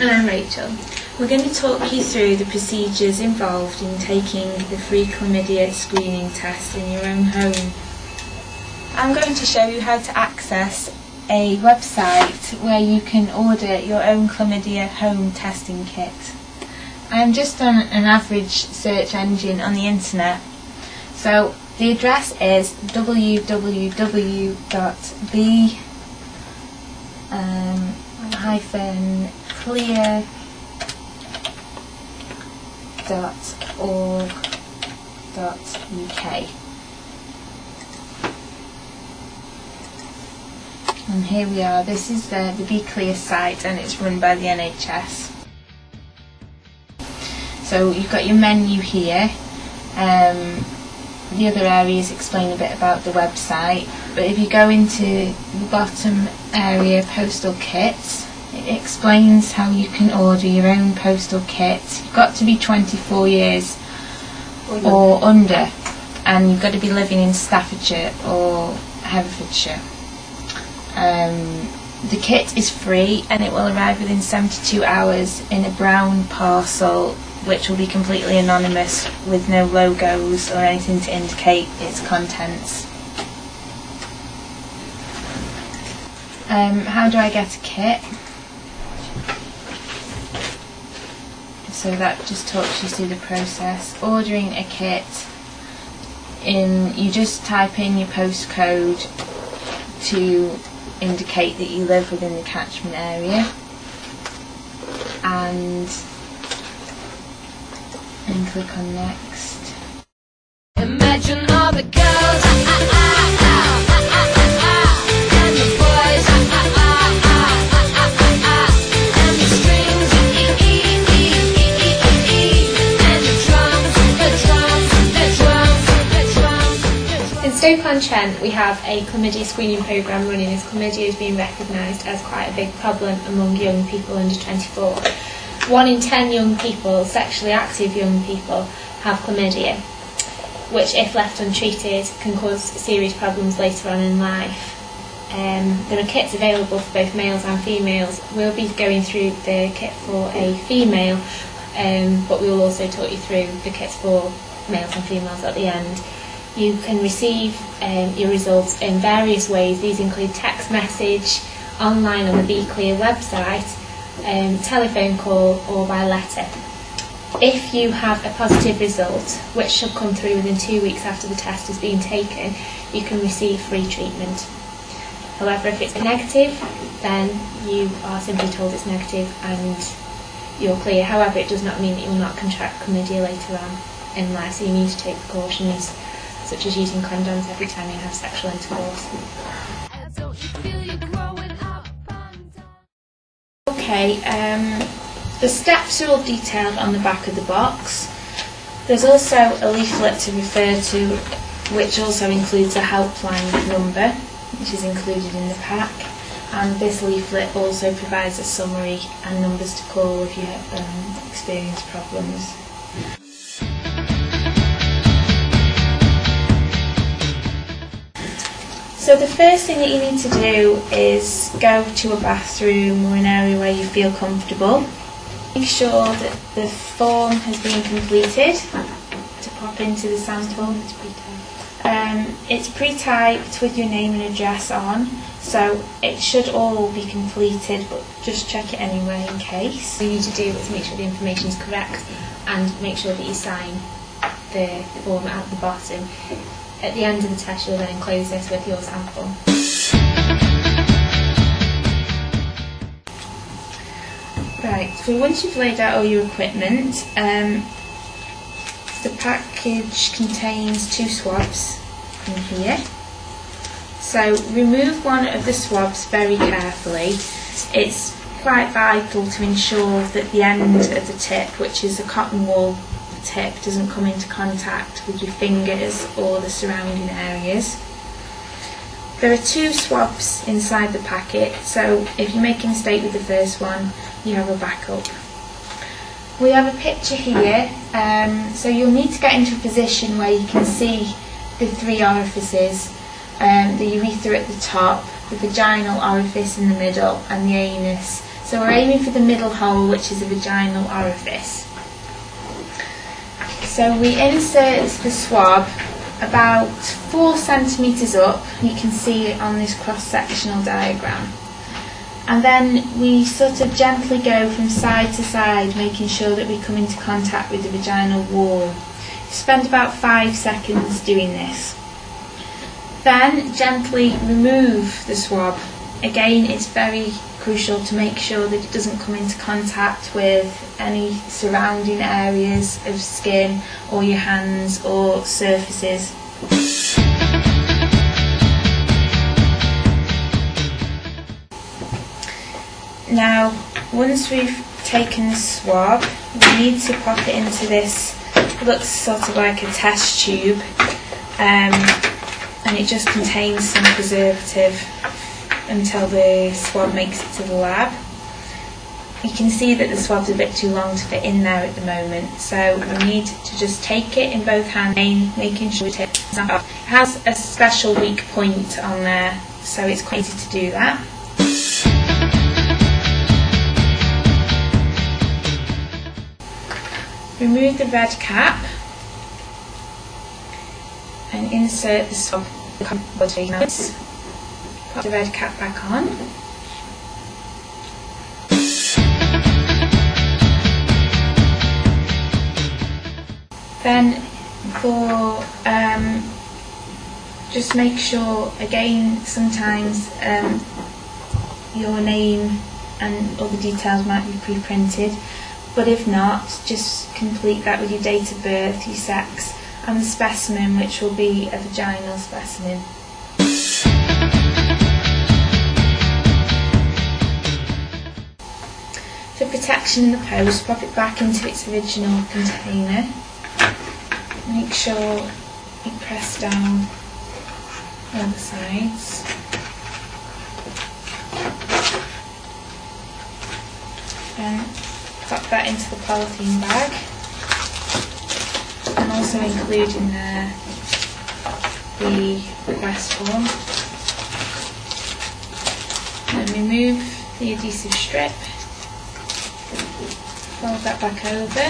And I'm Rachel. We're going to talk you through the procedures involved in taking the free chlamydia screening test in your own home. I'm going to show you how to access a website where you can order your own chlamydia home testing kit. I'm just on an average search engine on the internet. So the address is www.be-clear.org.uk. And here we are. This is the Be Clear site, and it's run by the NHS. So you've got your menu here. The other areas explain a bit about the website, but if you go into the bottom area, postal kits, it explains how you can order your own postal kit. You've got to be 24 years or under, and you've got to be living in Staffordshire or Herefordshire. The kit is free and it will arrive within 72 hours in a brown parcel, which will be completely anonymous with no logos or anything to indicate its contents. How do I get a kit? So that just talks you through the process. Ordering a kit, you just type in your postcode to indicate that you live within the catchment area, and click on next. Imagine all the girls and the boys and the strings and the drums. In Stoke-on-Trent we have a chlamydia screening programme running, as chlamydia is being recognised as quite a big problem among young people under 24. 1 in 10 young people, sexually active young people, have chlamydia, which if left untreated can cause serious problems later on in life. There are kits available for both males and females. We'll be going through the kit for a female, but we will also talk you through the kits for males and females at the end. You can receive your results in various ways. These include text message, online on the Be Clear website, telephone call, or by letter. If you have a positive result, which should come through within 2 weeks after the test has been taken, you can receive free treatment. However, if it's negative, then you are simply told it's negative and you're clear. However, it does not mean that you will not contract chlamydia later on in life, so you need to take precautions such as using condoms every time you have sexual intercourse. Okay, the steps are all detailed on the back of the box. There's also a leaflet to refer to, which also includes a helpline number, which is included in the pack. And this leaflet also provides a summary and numbers to call if you have experienced problems. So the first thing that you need to do is go to a bathroom or an area where you feel comfortable. Make sure that the form has been completed to pop into the sample. It's pre-typed with your name and address on, so it should all be completed, but just check it anyway in case. What you need to do is make sure the information is correct and make sure that you sign the form at the bottom. At the end of the test, you'll then enclose this with your sample. Right, so once you've laid out all your equipment, the package contains 2 swabs in here. So remove one of the swabs very carefully. It's quite vital to ensure that the end of the tip, which is a cotton wool tip, doesn't come into contact with your fingers or the surrounding areas. There are 2 swabs inside the packet, so if you make a mistake with the first one, you have a backup. We have a picture here, so you'll need to get into a position where you can see the 3 orifices, the urethra at the top, the vaginal orifice in the middle, and the anus. So we're aiming for the middle hole, which is a vaginal orifice. So we insert the swab about 4 centimetres up, you can see it on this cross-sectional diagram. And then we sort of gently go from side to side, making sure that we come into contact with the vaginal wall. Spend about 5 seconds doing this. Then gently remove the swab. Again, it's very crucial to make sure that it doesn't come into contact with any surrounding areas of skin or your hands or surfaces. Now, once we've taken the swab, we need to pop it into this, it looks sort of like a test tube, and it just contains some preservative until the swab makes it to the lab. You can see that the swab's a bit too long to fit in there at the moment, so we need to just take it in both hands, making sure it has a special weak point on there, so it's quite easy to do that. Remove the red cap and insert the swab. Put the red cap back on. Then for just make sure, again, sometimes your name and other details might be pre-printed, but if not, just complete that with your date of birth, your sex and the specimen, which will be a vaginal specimen. For protection in the post, pop it back into its original container. Make sure you press down all the sides. And pop that into the polythene bag. And also include in there the request form. And remove the adhesive strip. Fold that back over.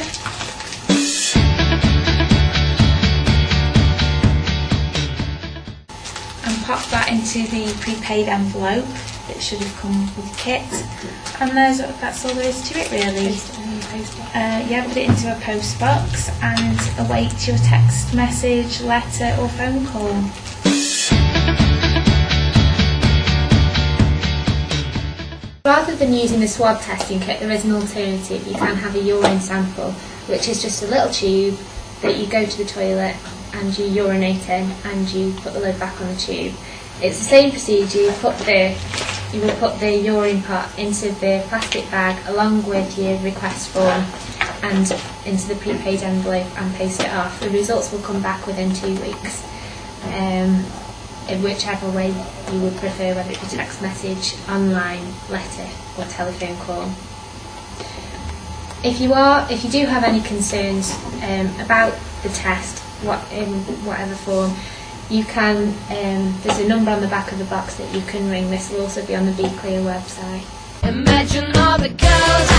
And pop that into the prepaid envelope that should have come with the kit. And that's all there is to it, really. Yeah, put it into a post box and await your text message, letter or phone call. Rather than using the swab testing kit, there is an alternative. You can have a urine sample, which is just a little tube that you go to the toilet and you urinate in and you put the lid back on the tube. It's the same procedure. You will put the urine pot into the plastic bag along with your request form and into the prepaid envelope and paste it off. The results will come back within 2 weeks. In whichever way you would prefer, whether it be text message, online, letter or telephone call. If you do have any concerns about the test, in whatever form, you can, there's a number on the back of the box that you can ring. This will also be on the Be Clear website. Imagine all the girls